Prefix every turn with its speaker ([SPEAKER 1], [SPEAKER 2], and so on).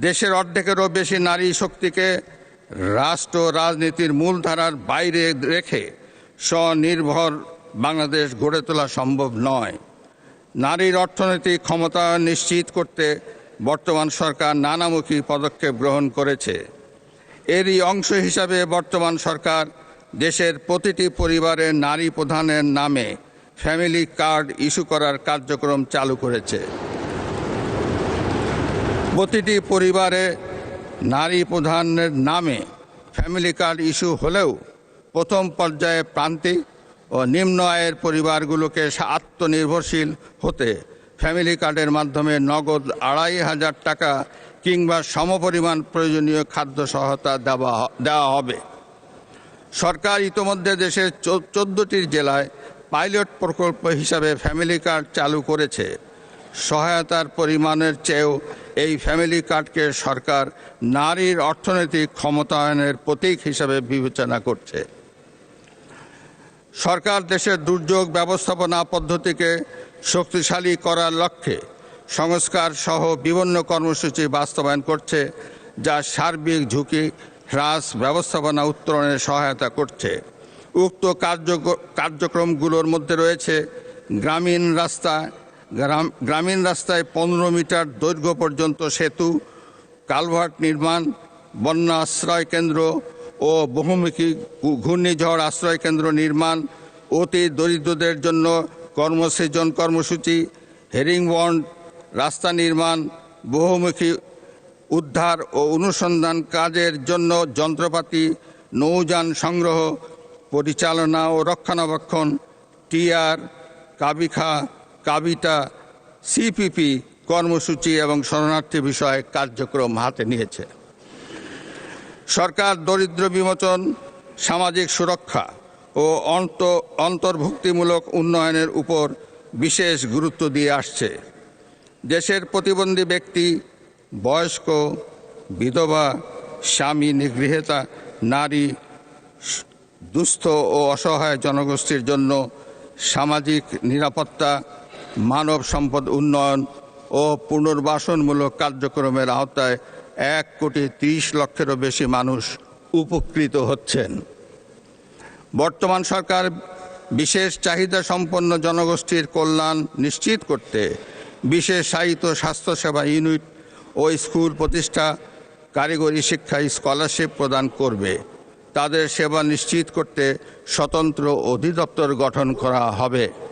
[SPEAKER 1] দেশের অর্ধেকেরও বেশি নারী শক্তিকে রাষ্ট্র রাজনীতির মূলধারার বাইরে রেখে স্বনির্ভর বাংলাদেশ গড়ে তোলা সম্ভব নয়। নারীর অর্থনৈতিক ক্ষমতায়ন নিশ্চিত করতে বর্তমান সরকার নানামুখী পদক্ষেপ গ্রহণ করেছে। এরই অংশ হিসাবে বর্তমান সরকার দেশের প্রতিটি পরিবারে নারী প্রধানের নামে ফ্যামিলি কার্ড ইস্যু করার কার্যক্রম চালু করেছে। প্রতিটি পরিবারে নারী প্রধানের নামে ফ্যামিলি কার্ড ইস্যু হলেও প্রথম পর্যায়ে প্রান্তিক ও নিম্ন আয়ের পরিবারগুলোকে আত্মনির্ভরশীল হতে ফ্যামিলি কার্ডের মাধ্যমে নগদ ২৫০০ টাকা কিংবা সমপরিমাণ প্রয়োজনীয় খাদ্য সহায়তা দেওয়া হবে। সরকার ইতোমধ্যে দেশের ১৪টি জেলায় পাইলট প্রকল্প হিসাবে ফ্যামিলি কার্ড চালু করেছে। সহায়তার পরিমাণের চেয়েও এই ফ্যামিলি কার্ডকে সরকার নারীর অর্থনৈতিক ক্ষমতায়নের প্রতীক হিসাবে বিবেচনা করছে। সরকার দেশের দুর্যোগ ব্যবস্থাপনা পদ্ধতিকে শক্তিশালী করার লক্ষ্যে সংস্কার সহ বিভিন্ন কর্মসূচি বাস্তবায়ন করছে, যা সার্বিক ঝুঁকি হ্রাস ব্যবস্থাপনা উত্তরণে সহায়তা করছে। উক্ত কার্যক্রমগুলোর মধ্যে রয়েছে গ্রামীণ রাস্তায় ১৫ মিটার দৈর্ঘ্য পর্যন্ত সেতু, কালভার্ট নির্মাণ, বন্যা আশ্রয় কেন্দ্র ও বহুমুখী ঘূর্ণিঝড় আশ্রয় কেন্দ্র নির্মাণ, অতি দরিদ্রদের জন্য কর্মসৃজন কর্মসূচি, হেরিংবন্ড রাস্তা নির্মাণ, বহুমুখী উদ্ধার ও অনুসন্ধান কাজের জন্য যন্ত্রপাতি, নৌযান সংগ্রহ, পরিচালনা ও রক্ষণাবেক্ষণ, টিআর, কাবিটা, সিপিপি কর্মসূচি এবং শরণার্থী বিষয়ে কার্যক্রম হাতে নিয়েছে। সরকার দরিদ্র বিমোচন, সামাজিক সুরক্ষা ও অন্তর্ভুক্তিমূলক উন্নয়নের উপর বিশেষ গুরুত্ব দিয়ে আসছে। দেশের প্রতিবন্ধী ব্যক্তি, বয়স্ক, বিধবা, স্বামী নিগৃহীতা নারী, দুস্থ ও অসহায় জনগোষ্ঠীর জন্য সামাজিক নিরাপত্তা, মানব সম্পদ উন্নয়ন ও পুনর্বাসনমূলক কার্যক্রমের আওতায় ১,৩০,০০,০০০-এরও বেশি মানুষ উপকৃত হচ্ছেন। বর্তমান সরকার বিশেষ চাহিদা সম্পন্ন জনগোষ্ঠীর কল্যাণ নিশ্চিত করতে বিশেষায়িত স্বাস্থ্যসেবা ইউনিট ও স্কুল প্রতিষ্ঠা, কারিগরি শিক্ষায় স্কলারশিপ প্রদান করবে। তাদের সেবা নিশ্চিত করতে স্বতন্ত্র অধিদপ্তর গঠন করা হবে।